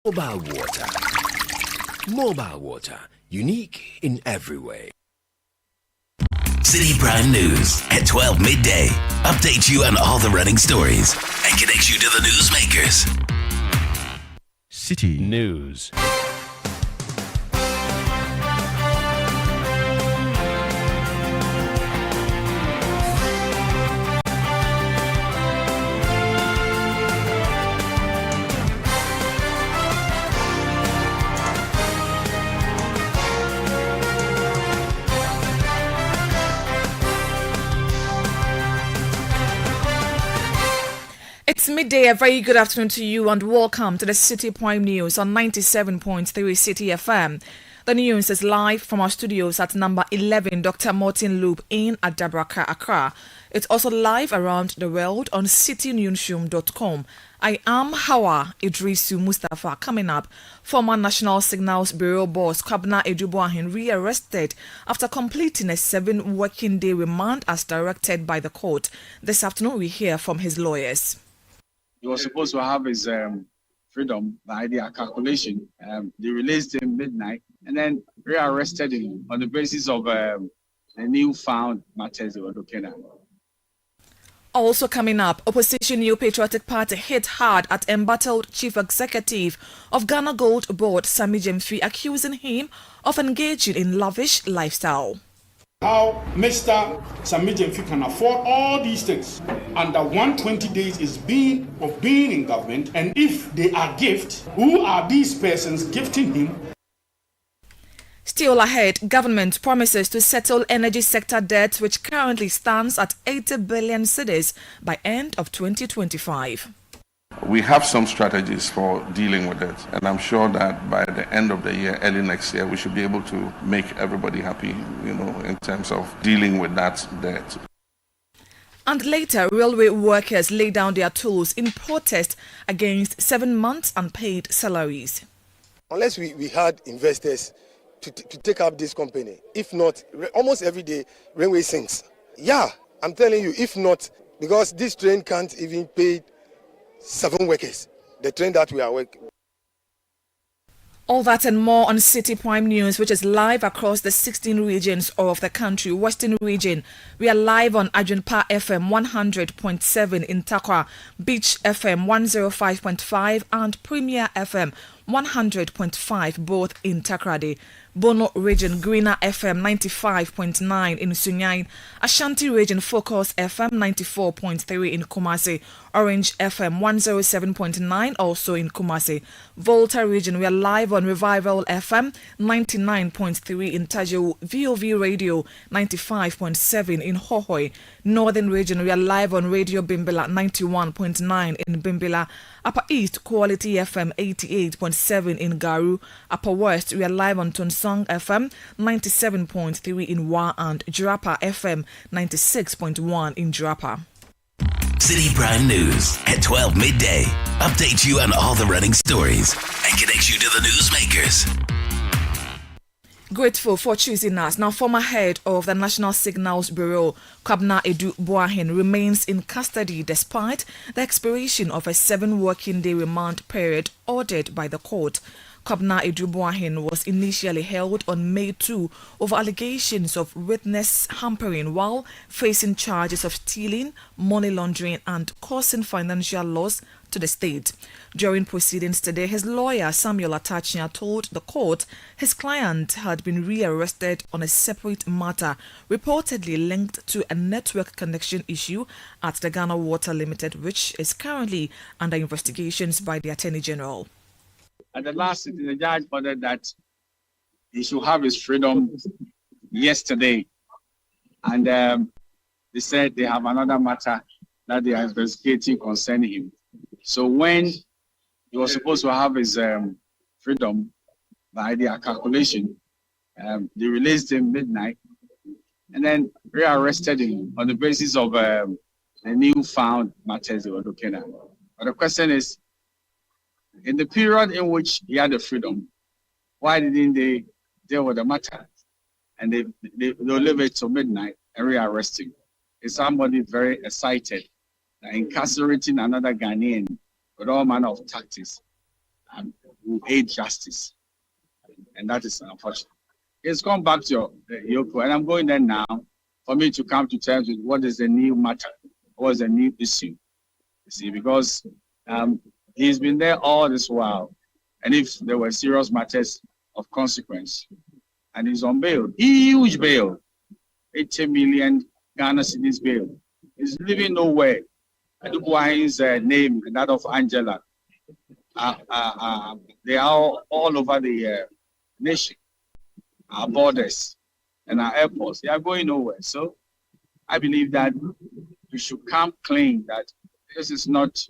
Mobile water. Mobile water. Unique in every way. Citi Prime News at 12 midday. Update you on all the running stories and connect you to the newsmakers. Citi News. It's midday. A very good afternoon to you and welcome to the Citi Prime News on 97.3 Citi FM. The news is live from our studios at number 11 Dr. Martin Loop in Adabraka, Accra. It's also live around the world on citinewsroom.com. I am Hawa Idrisu Mustafa. Coming up, former National Signals Bureau boss Kwabena Eduboahen rearrested after completing a 7-working day remand as directed by the court. This afternoon we hear from his lawyers. He was supposed to have his freedom by their calculation. They released him midnight and then rearrested him on the basis of the newfound matters they were looking at. Also coming up, opposition New Patriotic Party hit hard at embattled Chief Executive of Ghana Gold Board, Sammy Gyamfi, accusing him of engaging in lavish lifestyle. How Mr. Sammy Gyamfi can afford all these things under 120 days is being in government, and if they are gift, who are these persons gifting him? Still ahead, government promises to settle energy sector debt, which currently stands at 80 billion cedis by end of 2025. We have some strategies for dealing with it, and I'm sure that by the end of the year, early next year, we should be able to make everybody happy, in terms of dealing with that debt. And later, railway workers lay down their tools in protest against 7 months unpaid salaries. Unless we had investors to take up this company, if not, almost every day, railway sinks. Yeah, I'm telling you, if not, because this train can't even pay 7 workers, the train that we are working. All that and more on Citi Prime News, which is live across the 16 regions of the country. Western region, we are live on Ajunpa FM 100.7 in Takwa, Beach FM 105.5 and Premier FM 100.5 both in Takrade. Bono region, Greener FM 95.9 in Sunyani, Ashanti region, Focus FM 94.3 in Kumasi, Orange FM 107.9 also in Kumasi. Volta region, we are live on Revival FM 99.3 in Tajau, VOV Radio 95.7 in Hohoi. Northern region, we are live on Radio Bimbila 91.9 in Bimbila. Upper East, Quality FM 88.7 in Garu. Upper West, we are live on Tonsong FM 97.3 in Wa and Jurapa FM 96.1 in Jurapa. Citi Prime News at 12 midday. Update you on all the running stories and connect you to the newsmakers. Grateful for choosing us. Now, former head of the National Signals Bureau, Kwabena Eduboahen, remains in custody despite the expiration of a 7-working day remand period ordered by the court. Kwabena Eduboahen was initially held on May 2 over allegations of witness hampering while facing charges of stealing, money laundering and causing financial loss to the state. During proceedings today, his lawyer Samuel Atachia told the court his client had been rearrested on a separate matter reportedly linked to a network connection issue at the Ghana Water Limited, which is currently under investigations by the Attorney General. At the last sitting, the judge ordered that he should have his freedom yesterday. And they said they have another matter that they are investigating concerning him. So when he was supposed to have his freedom by their calculation, they released him midnight and then rearrested him on the basis of the newfound matters they were looking at. But the question is, in the period in which he had the freedom, why didn't they deal with the matter? And they'll leave it till midnight and rearrest him. Is somebody very excited, incarcerating another Ghanaian with all manner of tactics? will aid justice. And that is unfortunate. It's gone back to your point, and I'm going there now for me to come to terms with what is the new matter, what is the new issue. You see, because he's been there all this while, and if there were serious matters of consequence, and he's on bail, huge bail, 80 million Ghana cedis bail, he's living nowhere. Adubuahin's name and that of Angela, they are all over the nation, our borders and our airports. They are going nowhere. So I believe that we should come clean that this is not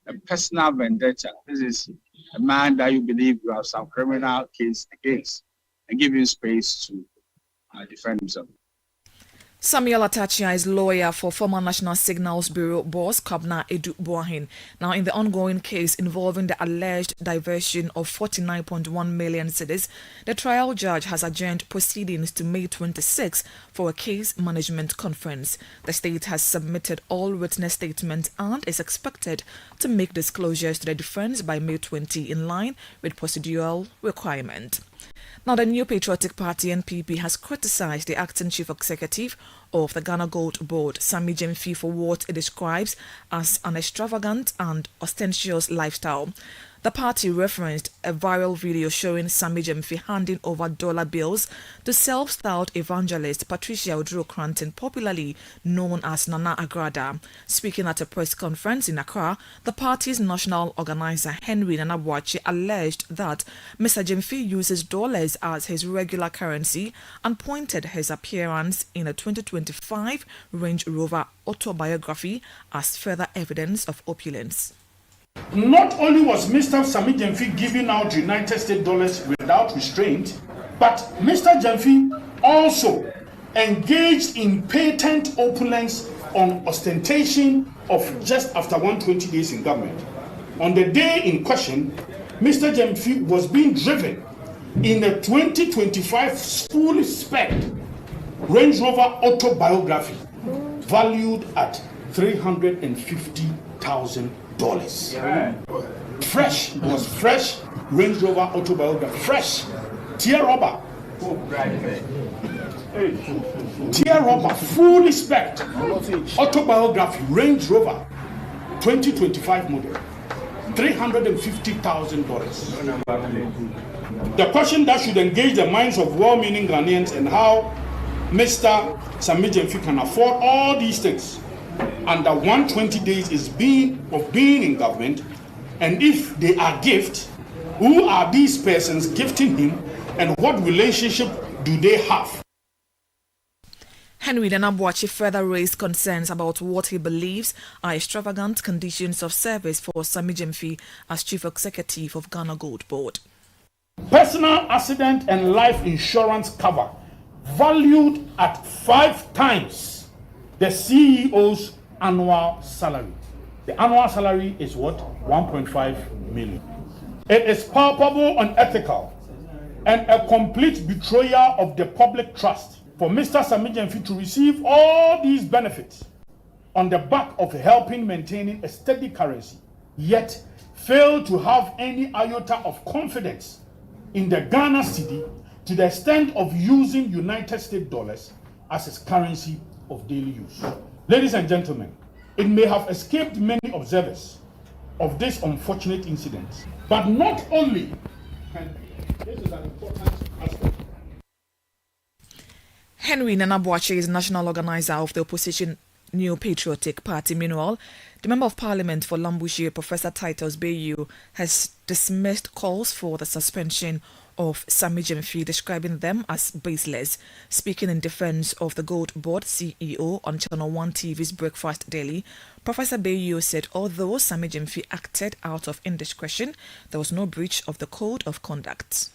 a personal vendetta. This is a man that you believe you have some criminal case against, and give him space to defend himself. Samuel Atachia is lawyer for former National Signals Bureau boss Kabna Edu Boahin. Now, in the ongoing case involving the alleged diversion of 49.1 million cedis, the trial judge has adjourned proceedings to May 26 for a case management conference. The state has submitted all witness statements and is expected to make disclosures to the defense by May 20 in line with procedural requirement. Now, the New Patriotic Party NPP has criticized the acting chief executive of the Ghana Gold Board, Sammy Gyamfi, for what it describes as an extravagant and ostentatious lifestyle. The party referenced a viral video showing Sammy Gyamfi handing over dollar bills to self-styled evangelist Patricia Oduro-Cranton, popularly known as Nana Agrada. Speaking at a press conference in Accra, the party's national organizer Henry Nanabuachi alleged that Mr. Gyamfi uses dollars as his regular currency and pointed his appearance in a 2025 Range Rover autobiography as further evidence of opulence. Not only was Mr. Sammy Gyamfi giving out United States dollars without restraint, but Mr. Gyamfi also engaged in patent opulence on ostentation of just after 120 days in government. On the day in question, Mr. Gyamfi was being driven in a 2025 full spec Range Rover autobiography valued at $350,000. Fresh Range Rover autobiography, fresh tear rubber, fully spec autobiography, Range Rover 2025 model, $350,000. The question that should engage the minds of well-meaning Ghanaians and how Mr. Sammy Gyamfi can afford all these things under 120 days of being in government, and if they are gift, who are these persons gifting him, and what relationship do they have? Henry Nanabuachi further raised concerns about what he believes are extravagant conditions of service for Sammy Gyamfi as chief executive of Ghana Gold Board. Personal accident and life insurance cover valued at 5 times the CEO's annual salary. The annual salary is what? 1.5 million. It is palpable, unethical, and a complete betrayal of the public trust for Mr. Sammy Gyamfi to receive all these benefits on the back of helping maintaining a steady currency, yet fail to have any iota of confidence in the Ghana cedi to the extent of using United States dollars as his currency of daily use. Ladies and gentlemen, it may have escaped many observers of this unfortunate incident, but not only, and this is an important aspect. Henry Nanabuachi is national organizer of the opposition New Patriotic Party. Meanwhile, the Member of Parliament for Lambushi, Professor Titus Bayu, has dismissed calls for the suspension of Sammy Gyamfi, describing them as baseless. Speaking in defense of the Gold Board CEO on Channel 1 TV's Breakfast Daily, Professor Bayu said although Sammy Gyamfi acted out of indiscretion, there was no breach of the code of conduct.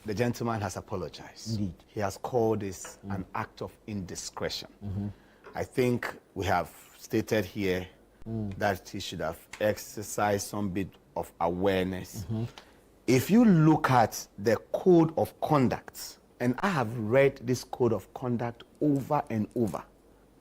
The gentleman has apologized. Indeed. He has called this an act of indiscretion. I think we have stated here that he should have exercised some bit of awareness. If you look at the code of conduct, and I have read this code of conduct over and over,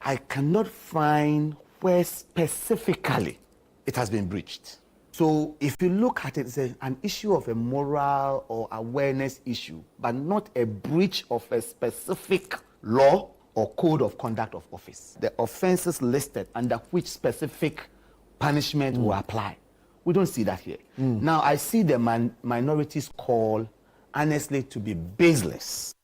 I cannot find where specifically it has been breached. So if you look at it, it's an issue of a moral or awareness issue, but not a breach of a specific law or code of conduct of office. The offenses listed under which specific punishment will apply. We don't see that here. Now, I see the minority's call, honestly, to be baseless.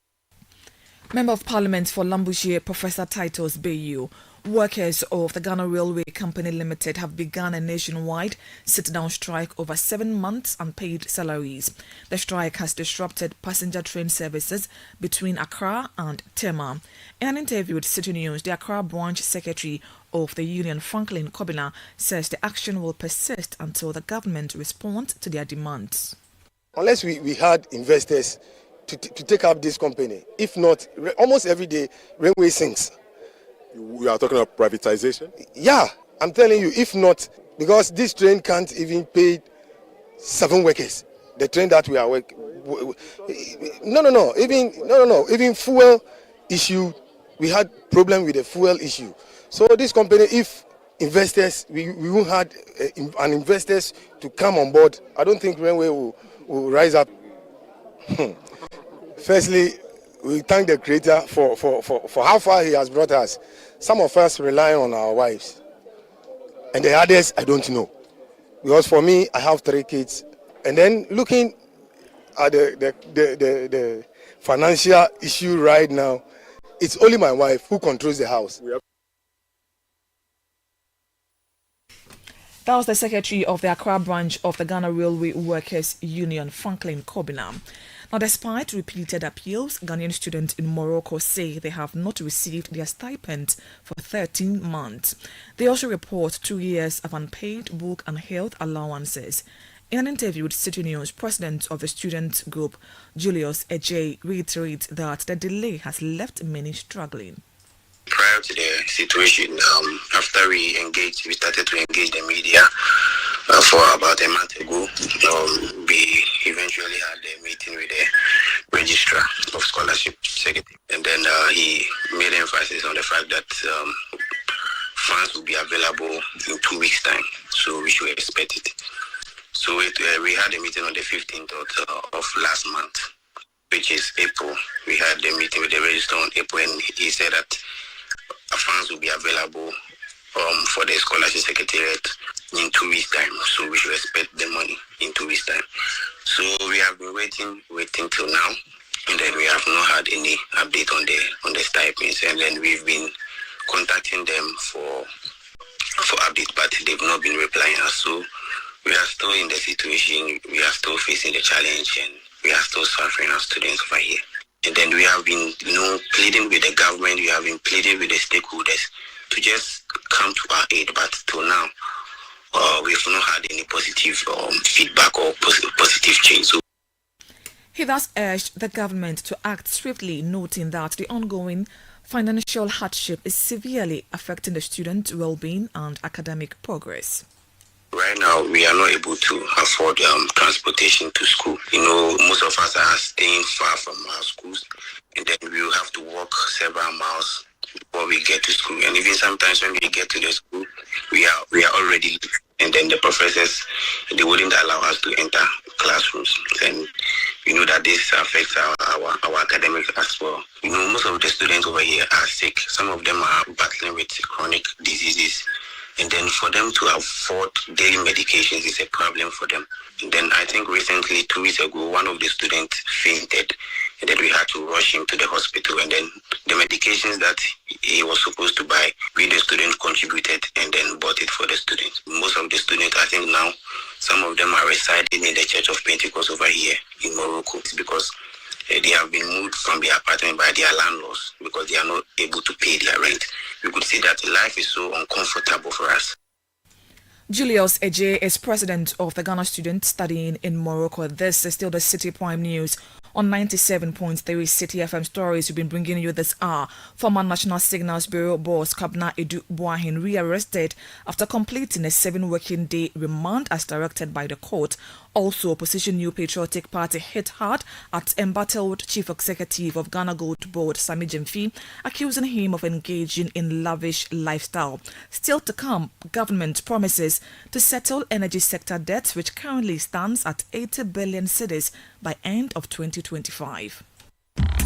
Member of Parliament for Lambousie, Professor Titus Bayu, workers of the Ghana Railway Company Limited have begun a nationwide sit-down strike over 7 months unpaid salaries. The strike has disrupted passenger train services between Accra and Tema. In an interview with Citi News, the Accra branch secretary of the union, Franklin Kobina, says the action will persist until the government responds to their demands. Unless we had investors to take up this company, if not, almost every day railway sinks. We are talking about privatization? Yeah, I'm telling you, if not, because this train can't even pay 7 workers. The train that we are working, even fuel issue, we had problem with the fuel issue. So this company, if investors, we won't had an investors to come on board, I don't think railway will rise up. Firstly, we thank the Creator for how far He has brought us. Some of us rely on our wives, and the others I don't know. Because for me, I have 3 kids, and then looking at the financial issue right now, it's only my wife who controls the house. That was the secretary of the Accra branch of the Ghana Railway Workers Union, Franklin Kobina. Now, despite repeated appeals, Ghanaian students in Morocco say they have not received their stipend for 13 months. They also report 2 years of unpaid book and health allowances. In an interview with Citi News, president of the student group, Julius Ejay, reiterates that the delay has left many struggling. Prior to the situation, after we started to engage the media for about a month ago. We eventually had a meeting with the registrar of scholarship secretary, and then he made emphasis on the fact that funds will be available in 2 weeks' time, so we should expect it. So we had a meeting on the 15th of last month, which is April. We had the meeting with the registrar on April, and he said that funds will be available for the scholarship secretariat in 2 weeks' time. So we should expect the money in 2 weeks' time. So we have been waiting till now, and then we have not had any update on the stipends, and then we've been contacting them for update, but they've not been replying us. So we are still in the situation, we are still facing the challenge, and we are still suffering as students over here. And then we have been, pleading with the government, we have been pleading with the stakeholders to just come to our aid, but till now, we've not had any positive feedback or positive change. So he thus urged the government to act swiftly, noting that the ongoing financial hardship is severely affecting the students' well-being and academic progress. Right now, we are not able to afford transportation to school. Most of us are staying far from our schools, and then we will have to walk several miles before we get to school. And even sometimes when we get to the school, we are already late. And then the professors, they wouldn't allow us to enter classrooms. And we know that this affects our academics as well. Most of the students over here are sick. Some of them are battling with chronic diseases. And then for them to afford daily medications is a problem for them. And then I think recently, 2 weeks ago, one of the students fainted, and then we had to rush him to the hospital. And then the medications that he was supposed to buy, we the student contributed and then bought it for the students. Most of the students, I think now, some of them are residing in the Church of Pentecost over here in Morocco. It's because they have been moved from their apartment by their landlords because they are not able to pay their rent. We could see that life is so uncomfortable for us. Julius Ejay is president of the Ghana students studying in Morocco. This is still the Citi Prime News on 97.3 Citi FM stories we've been bringing you this hour. Former National Signals Bureau boss Kabna Edu Boahin rearrested after completing a 7-working day remand as directed by the court Also, opposition New Patriotic Party hit hard at embattled Chief Executive of Ghana Gold Board, Sami Gyamfi, accusing him of engaging in lavish lifestyle. Still to come, government promises to settle energy sector debt, which currently stands at 80 billion cedis by end of 2025.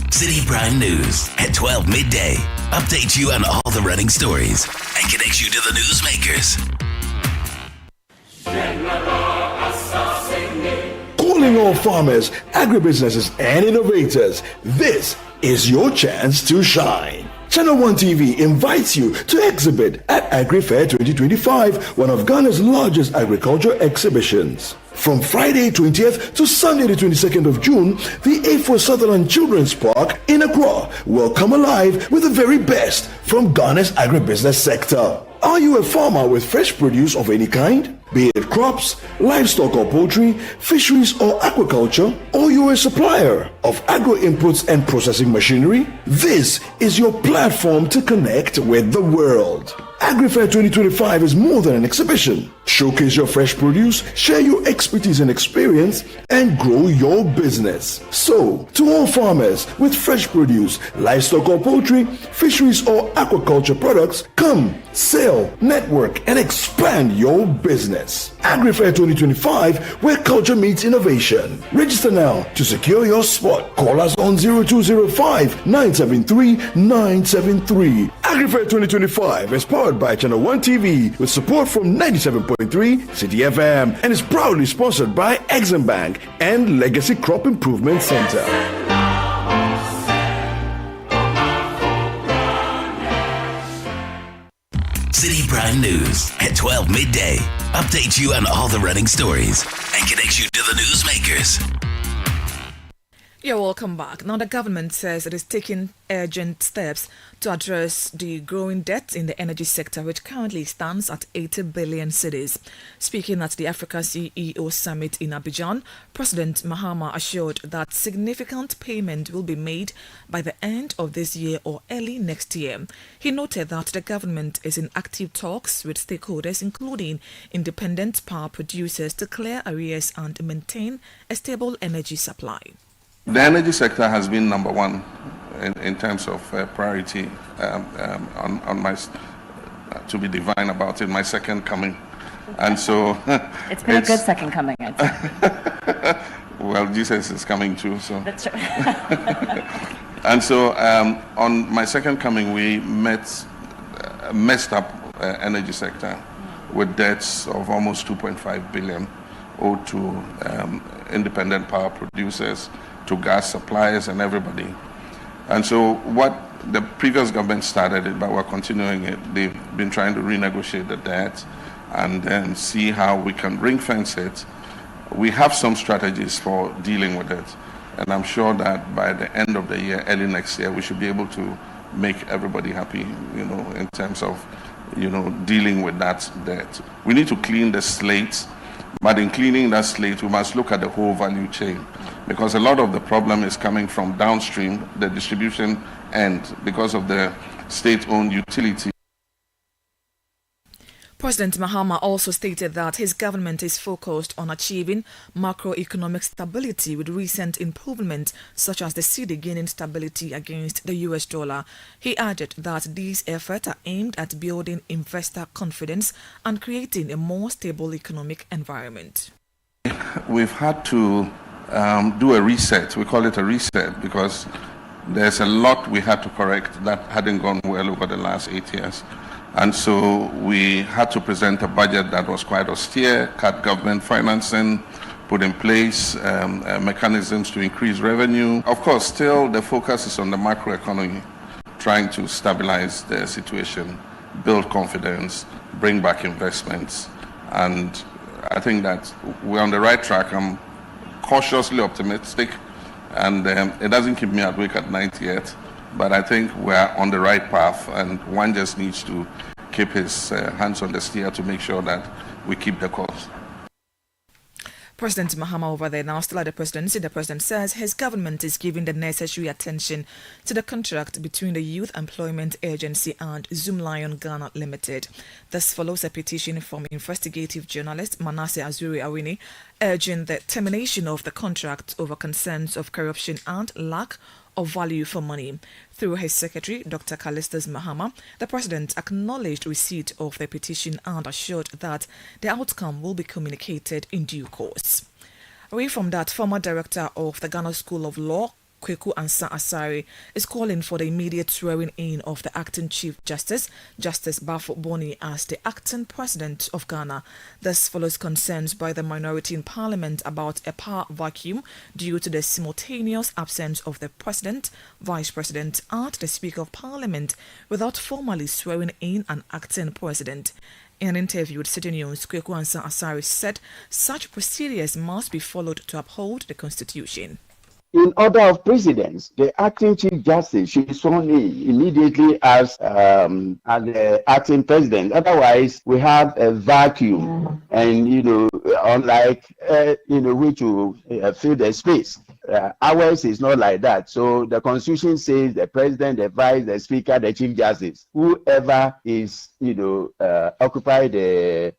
Citi Prime News at 12 midday. Update you on all the running stories and connects you to the newsmakers. Calling all farmers, agribusinesses, and innovators, this is your chance to shine. Channel 1 TV invites you to exhibit at AgriFair 2025, one of Ghana's largest agriculture exhibitions. From Friday 20th to Sunday the 22nd of June, the A4 Sutherland Children's Park in Accra will come alive with the very best from Ghana's agribusiness sector. Are you a farmer with fresh produce of any kind? Be it crops, livestock or poultry, fisheries or aquaculture, or you're a supplier of agro inputs and processing machinery? This is your platform to connect with the world. AgriFair 2025 is more than an exhibition. Showcase your fresh produce, share your expertise and experience, and grow your business. So, to all farmers with fresh produce, livestock or poultry, fisheries or aquaculture products, come, sell, network, and expand your business. AgriFair 2025, where culture meets innovation. Register now to secure your spot. Call us on 0205 973 973. AgriFair 2025 is powered by Channel 1 TV with support from 97.3 Citi FM and is proudly sponsored by Exim Bank and Legacy Crop Improvement Center. Citi Prime News at 12 midday. Update you on all the running stories and connects you to the newsmakers. You're welcome back. Now, the government says it is taking urgent steps to address the growing debt in the energy sector, which currently stands at 80 billion cedis. Speaking at the Africa CEO Summit in Abidjan, President Mahama assured that significant payment will be made by the end of this year or early next year. He noted that the government is in active talks with stakeholders, including independent power producers, to clear arrears and maintain a stable energy supply. The energy sector has been number one in terms of priority on my, to be divine about it, my second coming. And so it's been a good second coming, I'd say. Well, Jesus is coming too, so. That's true. And so on my second coming, we messed up energy sector with debts of almost 2.5 billion owed to independent power producers, to gas suppliers and everybody. And so what the previous government started it, but we're continuing it. They've been trying to renegotiate the debt and then see how we can ring fence it. We have some strategies for dealing with it. And I'm sure that by the end of the year, early next year, we should be able to make everybody happy, in terms of, dealing with that debt. We need to clean the slate, but in cleaning that slate, we must look at the whole value chain, because a lot of the problem is coming from downstream, the distribution end, because of the state-owned utility. President Mahama also stated that his government is focused on achieving macroeconomic stability with recent improvements such as the Citi gaining stability against the US dollar. He added that these efforts are aimed at building investor confidence and creating a more stable economic environment. We've had to do a reset. We call it a reset because there's a lot we had to correct that hadn't gone well over the last 8 years. And so we had to present a budget that was quite austere, cut government financing, put in place mechanisms to increase revenue. Of course, still the focus is on the macroeconomy, trying to stabilize the situation, build confidence, bring back investments. And I think that we're on the right track. I'm cautiously optimistic, and it doesn't keep me awake at night yet. But I think we're on the right path, and one just needs to keep his hands on the steer to make sure that we keep the course. President Mahama over there now still at the presidency. The president says his government is giving the necessary attention to the contract between the Youth Employment Agency and Zoomlion Ghana Limited. This follows a petition from investigative journalist Manasseh Azuri Awini urging the termination of the contract over concerns of corruption and lack of value for money. Through his secretary, Dr. Callistus Mahama, the president acknowledged receipt of the petition and assured that the outcome will be communicated in due course. Away from that, former director of the Ghana School of Law, Kweku Ansa Asare, is calling for the immediate swearing in of the acting Chief Justice, Justice Bafo Boni, as the acting president of Ghana. This follows concerns by the minority in parliament about a power vacuum due to the simultaneous absence of the president, vice president, and the speaker of parliament without formally swearing in an acting president. In an interview with Citi News, Kweku Ansa Asare said such procedures must be followed to uphold the constitution. In order of precedence, the acting Chief Justice should be sworn in immediately as the acting president. Otherwise, we have a vacuum, and unlike which will fill the space. Ours is not like that. So the Constitution says the president, the vice, the speaker, the Chief Justice, whoever is occupy the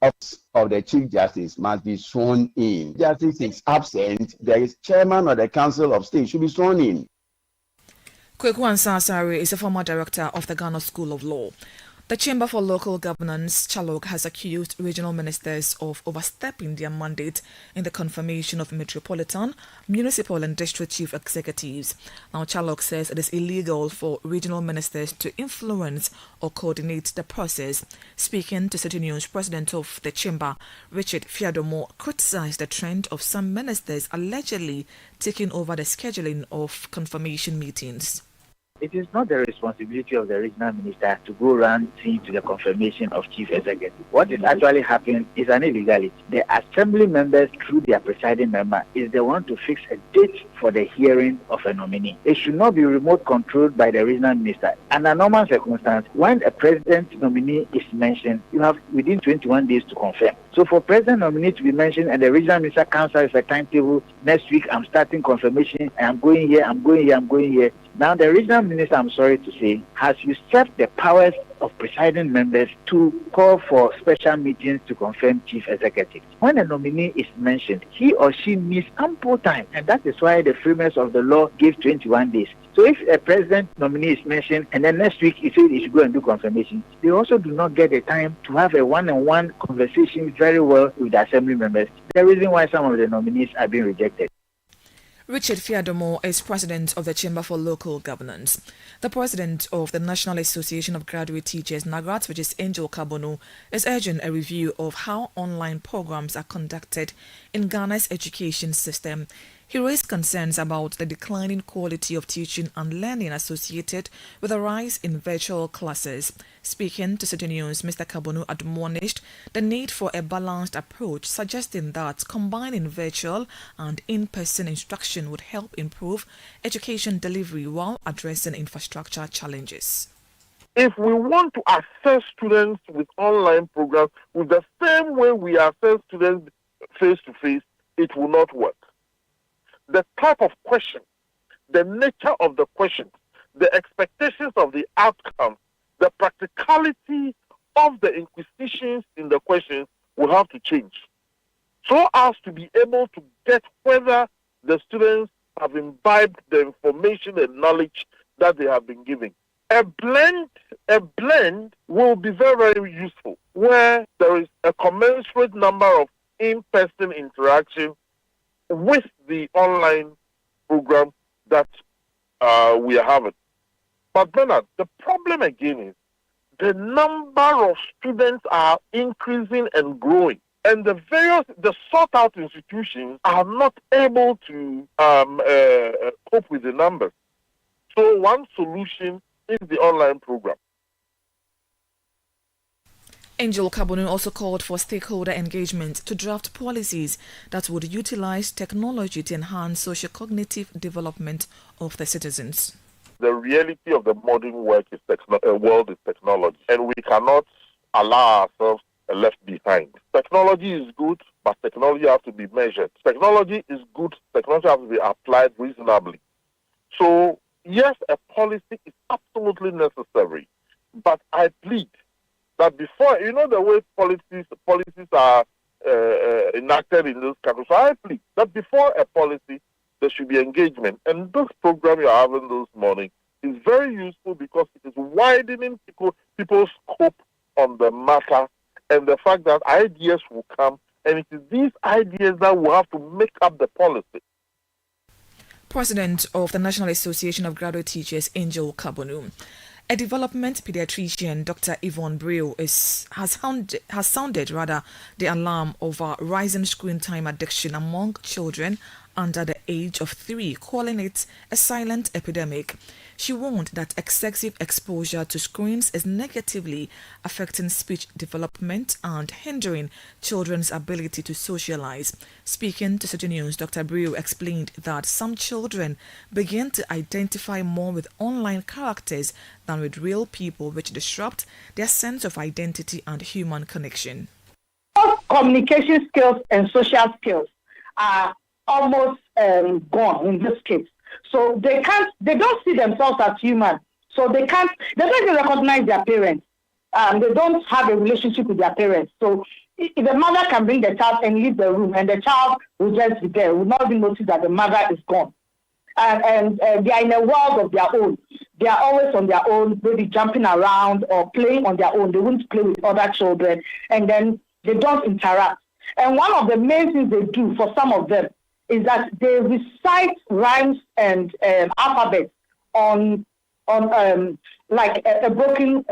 office of the Chief Justice must be sworn in. Justice is absent, there is chairman of the Council of State should be sworn in. Kweku Ansa Asare is a former director of the Ghana School of Law. The Chamber for Local Governance, Chalok, has accused regional ministers of overstepping their mandate in the confirmation of metropolitan, municipal and district chief executives. Now, Chalok says it is illegal for regional ministers to influence or coordinate the process. Speaking to Citi News, President of the Chamber, Richard Fiadomo, criticized the trend of some ministers allegedly taking over the scheduling of confirmation meetings. It is not the responsibility of the regional minister to go around seeing to the confirmation of chief executive. What is actually happening is an illegality. The assembly members, through their presiding member, is the one to fix a date for the hearing of a nominee. It should not be remote controlled by the regional minister. Under a normal circumstance, when a president nominee is mentioned, you have within 21 days to confirm. So for president nominee to be mentioned and the regional minister comes out with a timetable, next week I'm starting confirmation, I'm going here, I'm going here, I'm going here. Now the regional minister, I'm sorry to say, has usurped the powers of presiding members to call for special meetings to confirm chief executive. When a nominee is mentioned, he or she needs ample time, and that is why the framers of the law give 21 days. So if a president nominee is mentioned and then next week he says he should go and do confirmation, they also do not get the time to have a one-on-one conversation very well with the assembly members. The reason why some of the nominees are being rejected. Richard Fiadomo is president of the Chamber for Local Governance. The president of the National Association of Graduate Teachers, NAGRAT, which is Angel Kabonu, is urging a review of how online programs are conducted in Ghana's education system. He raised concerns about the declining quality of teaching and learning associated with a rise in virtual classes. Speaking to Citi News, Mr. Kabonu admonished the need for a balanced approach, suggesting that combining virtual and in-person instruction would help improve education delivery while addressing infrastructure challenges. If we want to assess students with online programs with the same way we assess students face-to-face, it will not work. The type of question, the nature of the question, the expectations of the outcome, the practicality of the inquisitions in the questions will have to change so as to be able to get whether the students have imbibed the information and knowledge that they have been given. A blend will be very, very useful where there is a commensurate number of in-person interaction with the online program that we are having. But Bernard, the problem again is the number of students are increasing and growing, and the sought-out institutions are not able to cope with the numbers. So one solution is the online program. Angel Kabonu also called for stakeholder engagement to draft policies that would utilize technology to enhance socio-cognitive development of the citizens. The reality of the modern world is technology, and we cannot allow ourselves left behind. Technology technology is good, but technology has to be measured. Technology is good, technology has to be applied reasonably. So, yes, a policy is absolutely necessary, but I plead that before, the way policies are enacted in this country, so I plead that before a policy, there should be engagement. And this program you're having this morning is very useful because it is widening people's scope on the matter and the fact that ideas will come, and it is these ideas that will have to make up the policy. President of the National Association of Graduate Teachers, Angel Kabonu. A development pediatrician, Dr. Yvonne Brew, has sounded the alarm over rising screen time addiction among children under the age of 3, calling it a silent epidemic. She warned that excessive exposure to screens is negatively affecting speech development and hindering children's ability to socialize. Speaking to Citi News, Dr. Brew explained that some children begin to identify more with online characters than with real people, which disrupt their sense of identity and human connection. Communication skills and social skills are almost gone in this case. So they don't see themselves as human. So they don't even recognize their parents. They don't have a relationship with their parents. So if the mother can bring the child and leave the room and the child will just be there, will not even notice that the mother is gone. And they are in a world of their own. They are always on their own, maybe jumping around or playing on their own. They won't play with other children, and then they don't interact. And one of the main things they do for some of them is that they recite rhymes and alphabets on like a broken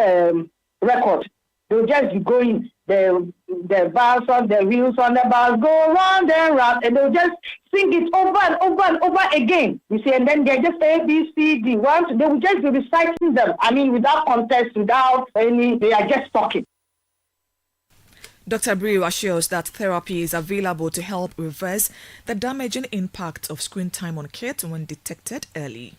record. They'll just be going, the bars on the wheels on the bus go round and round, and they'll just sing it over and over and over again. You see, and then they just A, B, C, D. They will just be reciting them. I mean, without context, without any, they are just talking. Dr. Brew assures that therapy is available to help reverse the damaging impact of screen time on kids when detected early.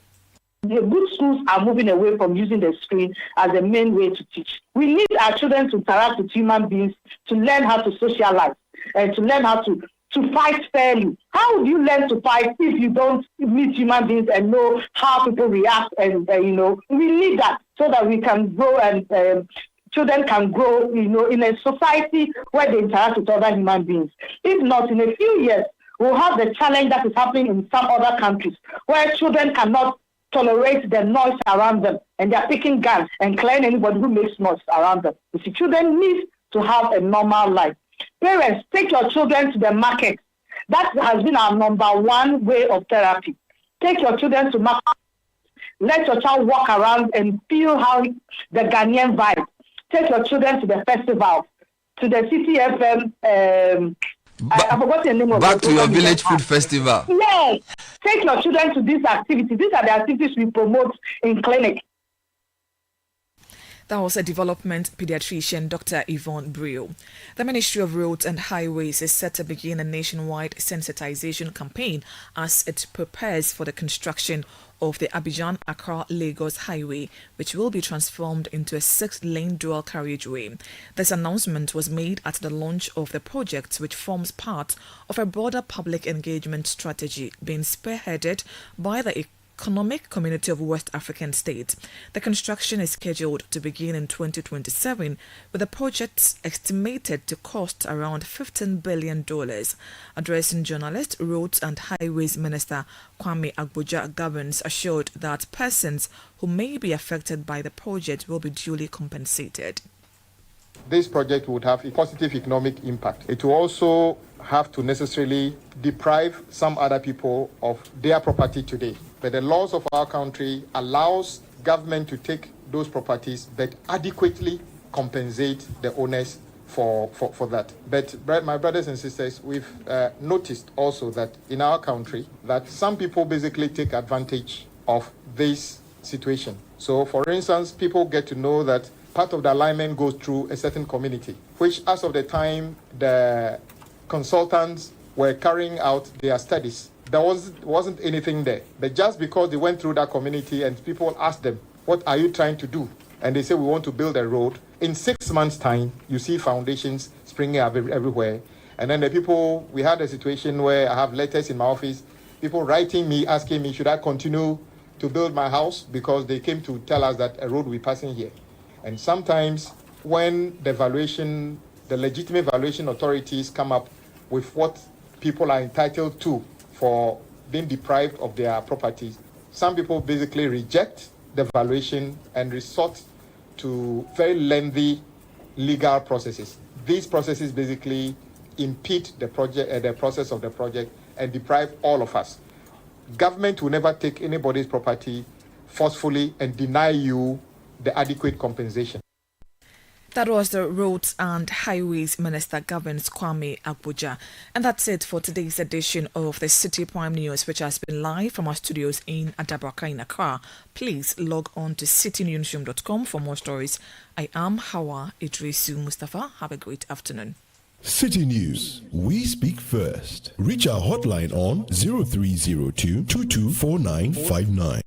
The good schools are moving away from using the screen as the main way to teach. We need our children to interact with human beings, to learn how to socialize, and to learn how to fight fairly. How would you learn to fight if you don't meet human beings and know how people react? And, we need that so that we can grow and children can grow, in a society where they interact with other human beings. If not, in a few years, we'll have the challenge that is happening in some other countries, where children cannot tolerate the noise around them, and they are picking guns and killing anybody who makes noise around them. You see, children need to have a normal life. Parents, take your children to the market. That has been our number one way of therapy. Take your children to market. Let your child walk around and feel how the Ghanaian vibe. Take your children to the festival, to the Citi FM. I forgot the name of it. Back to your village food festival. Yes. Take your children to these activities. These are the activities we promote in clinic. That was a development pediatrician, Dr. Yvonne Brew. The Ministry of Roads and Highways is set to begin a nationwide sensitization campaign as it prepares for the construction of the Abidjan-Accra-Lagos Highway, which will be transformed into a 6-lane dual carriageway. This announcement was made at the launch of the project, which forms part of a broader public engagement strategy being spearheaded by the Economic Community of West African States. The construction is scheduled to begin in 2027, with the project estimated to cost around $15 billion. Addressing journalists, Roads and Highways Minister Kwame Agboja-Gabons assured that persons who may be affected by the project will be duly compensated. This project would have a positive economic impact. It will also have to necessarily deprive some other people of their property today. But the laws of our country allows government to take those properties but adequately compensate the owners for that. But my brothers and sisters, we've noticed also that in our country that some people basically take advantage of this situation. So for instance, people get to know that part of the alignment goes through a certain community, which as of the time the consultants were carrying out their studies, there wasn't anything there. But just because they went through that community and people asked them, what are you trying to do? and they say we want to build a road. In 6 months' time, you see foundations springing up everywhere. And then the people, we had a situation where I have letters in my office, people writing me, asking me, should I continue to build my house? Because they came to tell us that a road will be passing here. And sometimes when the legitimate valuation authorities come up with what people are entitled to for being deprived of their properties, some people basically reject the valuation and resort to very lengthy legal processes. These processes basically impede the process of the project and deprive all of us. Government will never take anybody's property forcefully and deny you the adequate compensation. That was the Roads and Highways Minister Governs Kwame Agboja. And that's it for today's edition of the City Prime News, which has been live from our studios in Adabraka in Accra. Please log on to citynewsroom.com for more stories. I am Hawa Idrisu Mustafa. Have a great afternoon. City News. We speak first. Reach our hotline on 0302 224959.